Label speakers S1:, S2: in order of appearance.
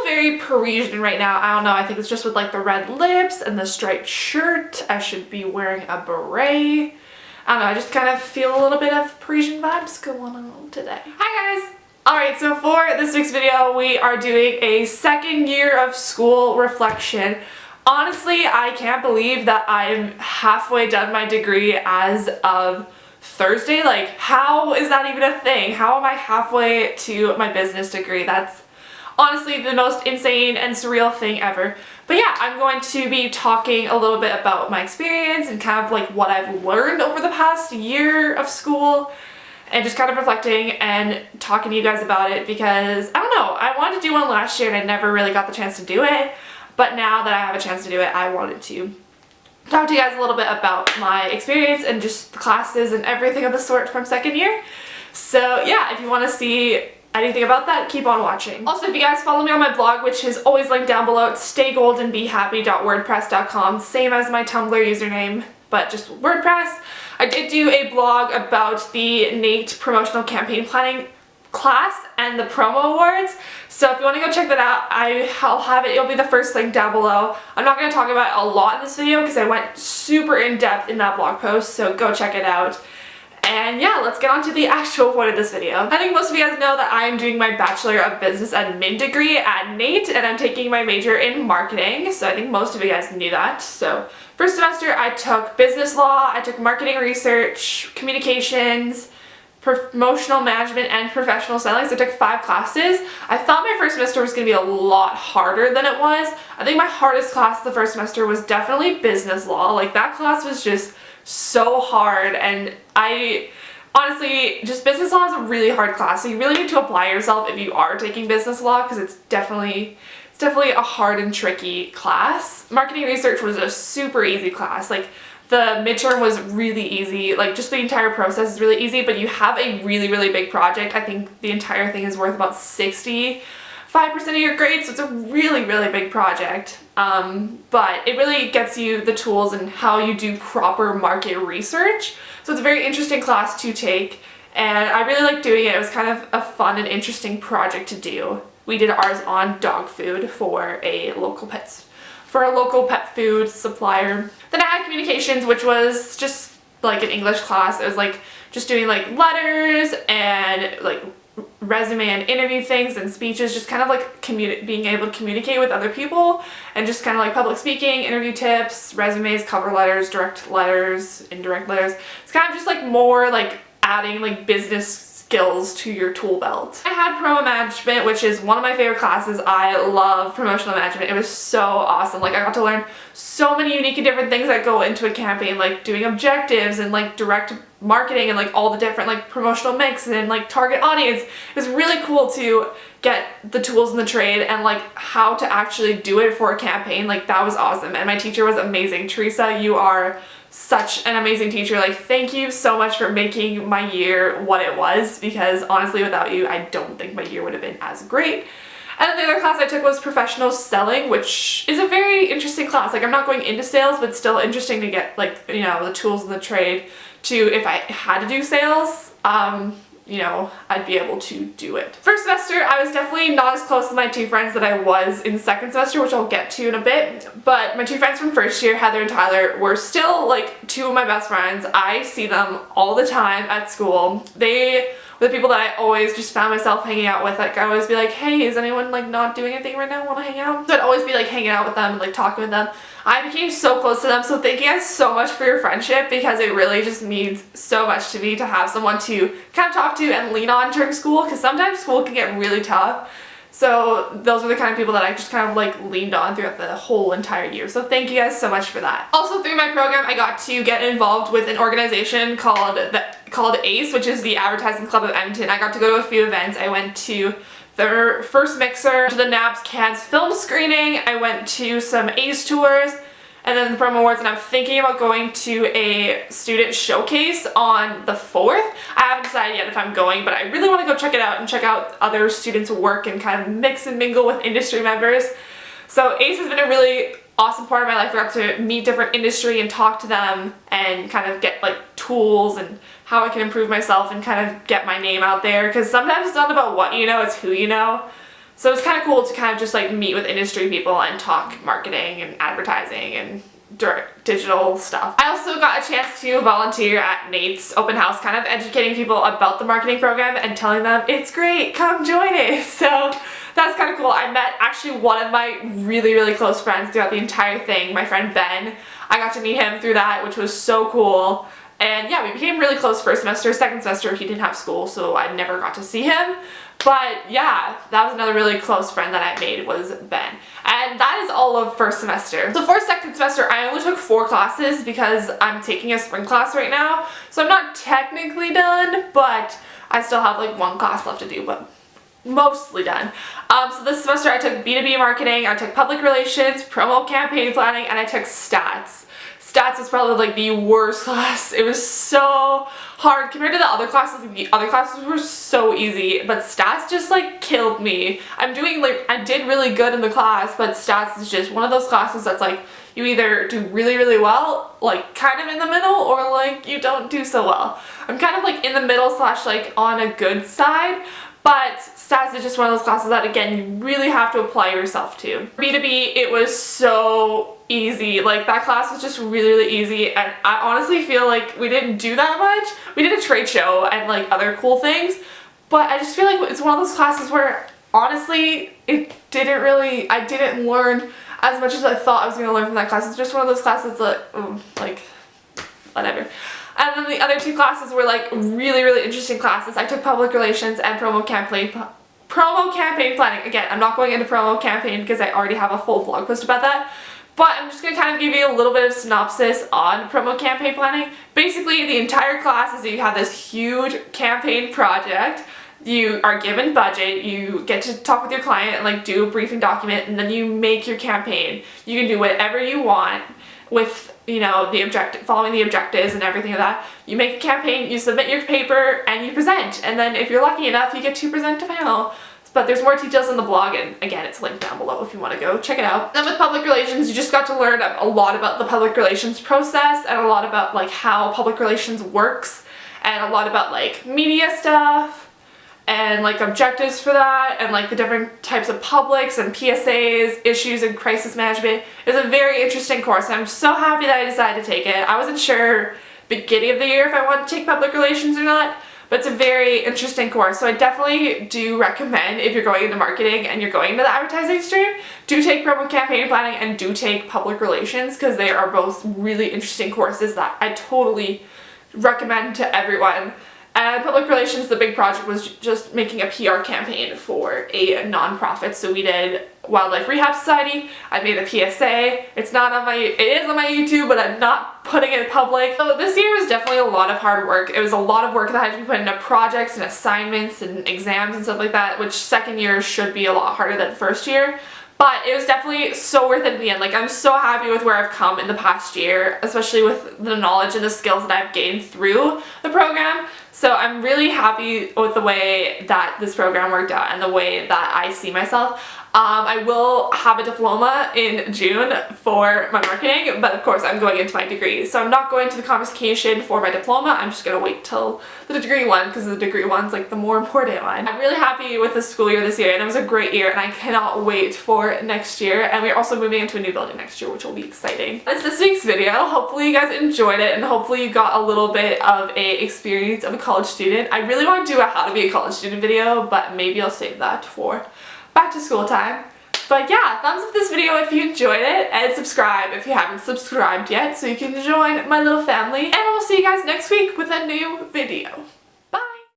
S1: feel very Parisian right now. I don't know, I think it's just with like the red lips and the striped shirt. I should be wearing a beret. I don't know, I just kind of feel a little bit of Parisian vibes going on today. Hi guys! Alright, so for this week's video, we are doing a second year of school reflection. Honestly, I can't believe that I'm halfway done my degree as of Thursday. Like, how is that even a thing? How am I halfway to my business degree? That's honestly the most insane and surreal thing ever. But yeah, I'm going to be talking a little bit about my experience and kind of like what I've learned over the past year of school and just kind of reflecting and talking to you guys about it because, I don't know, I wanted to do one last year and I never really got the chance to do it. But now that I have a chance to do it, I wanted to talk to you guys a little bit about my experience and just the classes and everything of the sort from second year. So yeah, if you want to see anything about that, keep on watching. Also, if you guys follow me on my blog, which is always linked down below, it's staygoldenbehappy.wordpress.com, same as my Tumblr username, but just WordPress. I did do a blog about the NATE promotional campaign planning class and the promo awards, so if you want to go check that out, I'll have it. It'll be the first link down below. I'm not going to talk about it a lot in this video because I went super in depth in that blog post, so go check it out. And yeah, let's get on to the actual point of this video. I think most of you guys know that I am doing my Bachelor of Business Admin degree at NATE, and I'm taking my major in marketing, so I think most of you guys knew that. So first semester I took business law, I took marketing research, communications, promotional management, and professional selling. So I took 5 classes. I thought my first semester was going to be a lot harder than it was. I think my hardest class the first semester was definitely business law. Like, that class was just so hard, and honestly, just business law is a really hard class, so you really need to apply yourself if you are taking business law because it's definitely a hard and tricky class. Marketing research was a super easy class. Like, the midterm was really easy, like just the entire process is really easy, but you have a really big project. I think the entire thing is worth about 65% of your grade, so it's a really big project. But it really gets you the tools and how you do proper market research. So it's a very interesting class to take, and I really liked doing it. It was kind of a fun and interesting project to do. We did ours on dog food for a local pet food supplier. Then I had communications, which was just like an English class. It was like just doing like letters and like resume and interview things and speeches, just kind of like being able to communicate with other people and just kind of like public speaking, interview tips, resumes, cover letters, direct letters, indirect letters. It's kind of just like more like adding like business skills to your tool belt. I had promo management, which is one of my favorite classes. I love promotional management. It was so awesome. Like, I got to learn so many unique and different things that go into a campaign, like doing objectives and like direct marketing and like all the different like promotional mix and like target audience. It was really cool to get the tools in the trade and like how to actually do it for a campaign. Like, that was awesome, and my teacher was amazing. Teresa, you are such an amazing teacher. Like, thank you so much for making my year what it was, because honestly, without you, I don't think my year would have been as great. And then the other class I took was professional selling, which is a very interesting class. Like, I'm not going into sales, but still interesting to get like, you know, the tools in the trade to, if I had to do sales, you know, I'd be able to do it. First semester, I was definitely not as close to my 2 friends that I was in second semester, which I'll get to in a bit, but my 2 friends from first year, Heather and Tyler, were still like 2 of my best friends. I see them all the time at school. They were the people that I always just found myself hanging out with. Like, I always be like, hey, is anyone like not doing anything right now, want to hang out? So I'd always be like hanging out with them and like talking with them. I became so close to them, so thank you guys so much for your friendship, because it really just means so much to me to have someone to kind of talk to and lean on during school, because sometimes school can get really tough. So those are the kind of people that I just kind of like leaned on throughout the whole entire year. So thank you guys so much for that. Also, through my program, I got to get involved with an organization called ACE, which is the Advertising Club of Edmonton. I got to go to a few events. I went to their first mixer, to the NABS Cannes film screening. I went to some ACE tours, and then the promo awards, and I'm thinking about going to a student showcase on the 4th. I haven't decided yet if I'm going, but I really want to go check it out and check out other students' work and kind of mix and mingle with industry members. So ACE has been a really awesome part of my life. I got to meet different industry and talk to them and kind of get like tools and how I can improve myself and kind of get my name out there, because sometimes it's not about what you know, it's who you know. So it was kind of cool to kind of just like meet with industry people and talk marketing and advertising and digital stuff. I also got a chance to volunteer at Nate's open house, kind of educating people about the marketing program and telling them it's great, come join it. So that's kind of cool. I met actually one of my really close friends throughout the entire thing, my friend Ben. I got to meet him through that, which was so cool. And yeah, we became really close first semester. Second semester he didn't have school, so I never got to see him. But yeah, that was another really close friend that I made, was Ben. And that is all of first semester. So for second semester, I only took 4 classes because I'm taking a spring class right now. So I'm not technically done, but I still have like 1 class left to do, but mostly done. So this semester I took B2B marketing, I took public relations, promo campaign planning, and I took stats. Stats is probably like the worst class. It was so hard compared to the other classes. The other classes were so easy, but stats just like killed me. I did really good in the class, but stats is just one of those classes that's like you either do really well, like kind of in the middle, or like you don't do so well. I'm kind of like in the middle / like on a good side. But stats is just one of those classes that, again, you really have to apply yourself to. B2B, it was so easy. Like, that class was just really easy, and I honestly feel like we didn't do that much. We did a trade show and, like, other cool things, but I just feel like it's one of those classes where, honestly, I didn't learn as much as I thought I was going to learn from that class. It's just one of those classes that, like, whatever. And then the other 2 classes were like really interesting classes. I took public relations and promo campaign planning. Again, I'm not going into promo campaign because I already have a full blog post about that. But I'm just going to kind of give you a little bit of synopsis on promo campaign planning. Basically, the entire class is you have this huge campaign project. You are given budget, you get to talk with your client and like do a briefing document, and then you make your campaign. You can do whatever you want with, you know, following the objectives and everything like that. You make a campaign, you submit your paper, and you present. And then if you're lucky enough, you get to present to panel. But there's more details in the blog, and again, it's linked down below if you want to go check it out. Then with public relations, you just got to learn a lot about the public relations process and a lot about like how public relations works and a lot about like media stuff and like objectives for that and like the different types of publics and PSAs, issues and crisis management. It was a very interesting course, and I'm so happy that I decided to take it. I wasn't sure beginning of the year if I wanted to take public relations or not, but it's a very interesting course. So I definitely do recommend, if you're going into marketing and you're going into the advertising stream, do take promo campaign planning and do take public relations, because they are both really interesting courses that I totally recommend to everyone. And public relations, the big project was just making a PR campaign for a nonprofit. So we did Wildlife Rehab Society. I made a PSA. It is on my YouTube, but I'm not putting it public. So this year was definitely a lot of hard work. It was a lot of work that had to be put into projects and assignments and exams and stuff like that, which second year should be a lot harder than first year. But it was definitely so worth it in the end. Like, I'm so happy with where I've come in the past year, especially with the knowledge and the skills that I've gained through the program. So I'm really happy with the way that this program worked out and the way that I see myself. I will have a diploma in June for my marketing, but of course I'm going into my degree. So I'm not going to the convocation for my diploma. I'm just going to wait till the degree one, because the degree one's like the more important one. I'm really happy with the school year this year, and it was a great year, and I cannot wait for next year. And we're also moving into a new building next year, which will be exciting. That's this week's video. Hopefully you guys enjoyed it, and hopefully you got a little bit of a experience of a college student. I really want to do a how to be a college student video, but maybe I'll save that for back to school time. But yeah, thumbs up this video if you enjoyed it, and subscribe if you haven't subscribed yet so you can join my little family. And I will see you guys next week with a new video.